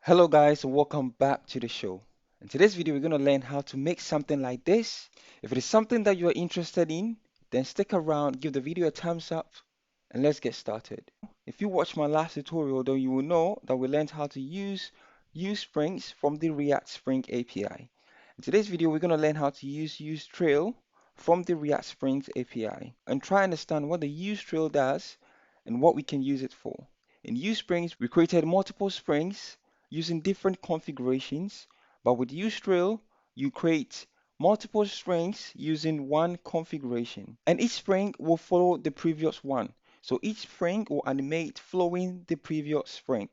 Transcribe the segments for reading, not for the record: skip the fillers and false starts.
Hello guys, and welcome back to the show. In today's video, we're going to learn how to make something like this. If it is something that you are interested in, then stick around, give the video a thumbs up, and let's get started. If you watched my last tutorial, then you will know that we learned how to use springs from the React Spring API. In today's video, we're going to learn how to use useTrail from the React Springs API and try and understand what the useTrail does and what we can use it for. In uSprings, we created multiple springs using different configurations, but with useTrail, you create multiple springs using one configuration, and each spring will follow the previous one. So each spring will animate following the previous spring.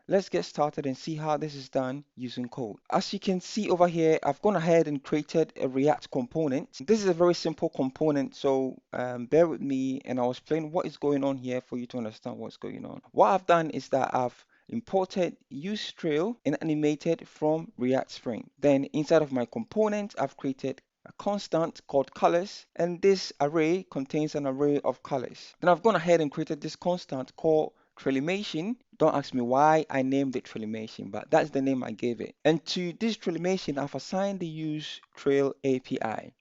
Let's get started and see how this is done using code. As you can see over here, I've gone ahead and created a React component. This is a very simple component, so bear with me and I'll explain what is going on here for you to understand what's going on. What I've done is that I've imported useTrail and animated from React Spring. Then inside of my component, I've created a constant called colors, and this array contains an array of colors. Then I've gone ahead and created this constant called Trailimation. Don't ask me why I named it Trailimation, but that's the name I gave it. And to this Trailimation, I've assigned the useTrail API.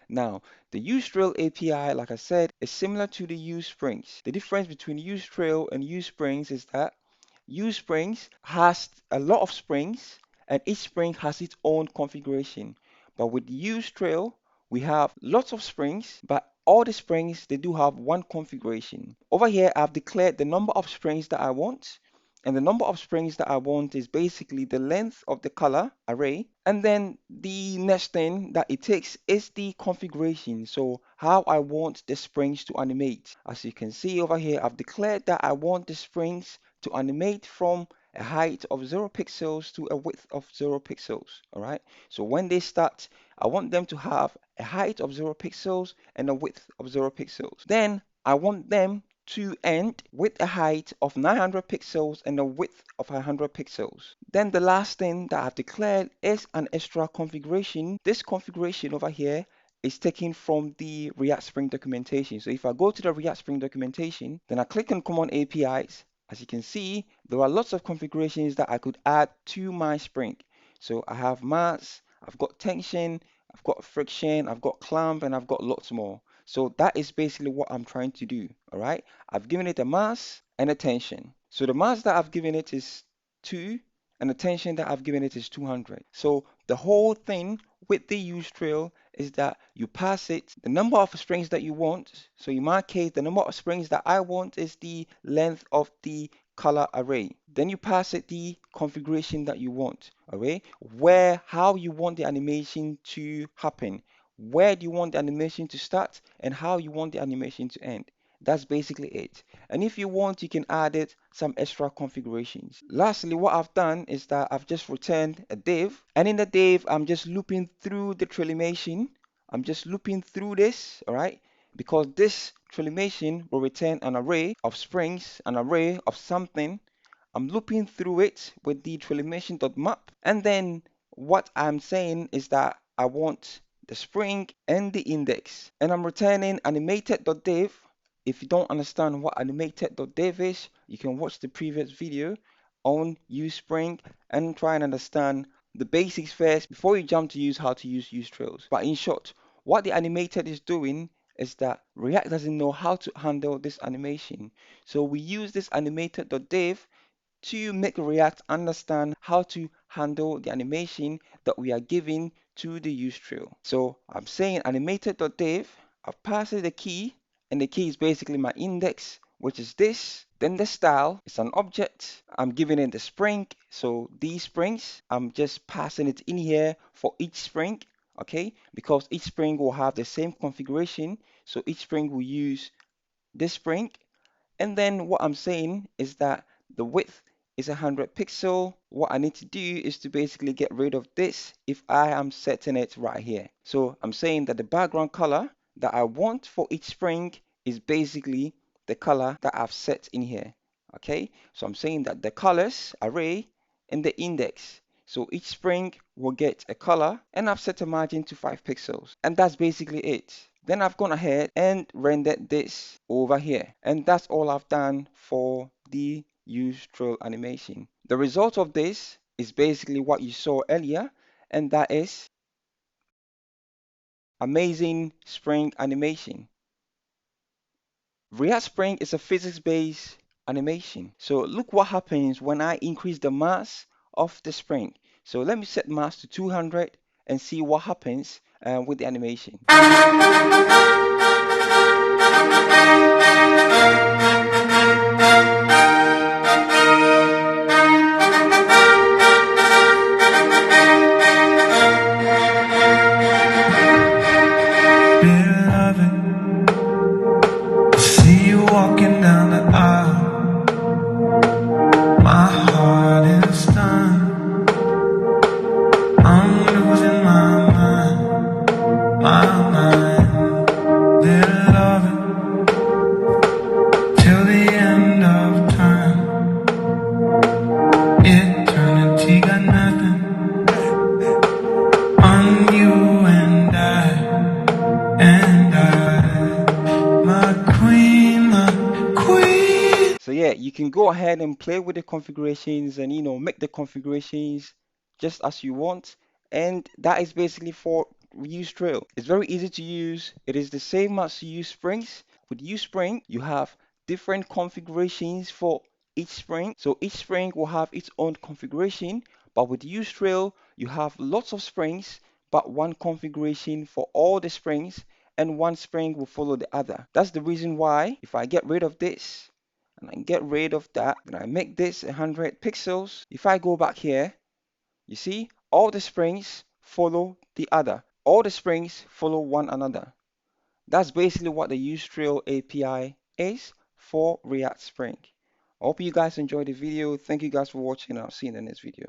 Now, the useTrail API, like I said, is similar to the uSprings. The difference between useTrail and uSprings is that uSprings has a lot of springs, and each spring has its own configuration. But with useTrail, we have lots of springs, but all the springs, they do have one configuration. Over here, I've declared the number of springs that I want. And the number of springs that I want is basically the length of the color array. And then the next thing that it takes is the configuration. So how I want the springs to animate. As you can see over here, I've declared that I want the springs to animate from a height of 0 pixels to a width of 0 pixels. All right. So when they start, I want them to have a height of 0 pixels and a width of 0 pixels. Then I want them to end with a height of 900 pixels and a width of 100 pixels. Then the last thing that I've declared is an extra configuration. This configuration over here is taken from the React Spring documentation. So if I go to the React Spring documentation, then I click on Common APIs. As you can see, there are lots of configurations that I could add to my Spring. So I have mass, I've got tension, I've got friction, I've got clamp, and I've got lots more. So that is basically what I'm trying to do. All right. I've given it a mass and a tension. So the mass that I've given it is 2 and the tension that I've given it is 200. So the whole thing with the use trail is that you pass it the number of springs that you want. So in my case, the number of springs that I want is the length of the color array. Then you pass it the configuration that you want, okay? How you want the animation to happen. Where do you want the animation to start and how you want the animation to end. That's basically it. And if you want, you can add it some extra configurations. Lastly, what I've done is that I've just returned a div, and in the div, I'm just looping through the Trailimation. I'm just looping through this, all right? Because this Trailimation will return an array of springs, an array of something. I'm looping through it with the Trailimation.map. And then what I'm saying is that I want the spring and the index. And I'm returning animated.div. If you don't understand what animated.div is, you can watch the previous video on uSpring and try and understand the basics first before you jump to use how to use useTrails. But in short, what the animated is doing is that React doesn't know how to handle this animation. So we use this animated.div to make React understand how to handle the animation that we are giving to the use trail. So I'm saying animated.div, I've passed it the key, and the key is basically my index, which is this. Then the style is an object. I'm giving it the spring. So these springs, I'm just passing it in here for each spring, okay? Because each spring will have the same configuration. So each spring will use this spring. And then what I'm saying is that the width is 100 pixel. What I need to do is to basically get rid of this if I am setting it right here. So I'm saying that the background color that I want for each spring is basically the color that I've set in here. Okay, so I'm saying that the colors array and the index. So each spring will get a color, and I've set a margin to 5 pixels. And that's basically it. Then I've gone ahead and rendered this over here. And that's all I've done for the use trail animation. The result of this is basically what you saw earlier, and that is amazing spring animation. React Spring is a physics-based animation. So look what happens when I increase the mass of the spring. So let me set mass to 200 and see what happens with the animation. See you walking down the aisle. My heart is stunned. I'm losing my mind, my mind. Little loving till the end of time. Eternity got nothing on you and my queen, my queen. So yeah, you can go ahead and play with the configurations and make the configurations just as you want. And that is basically for useTrail. It's very easy to use. It is the same as useSprings. With useSpring, you have different configurations for each spring. So each spring will have its own configuration. But with useTrail, you have lots of springs, but one configuration for all the springs, and one spring will follow the other. That's the reason why if I get rid of this and I get rid of that, and I make this 100 pixels, if I go back here, you see all the springs follow the other. All the springs follow one another. That's basically what the useTrail API is for React Spring. I hope you guys enjoyed the video. Thank you guys for watching. I'll see you in the next video.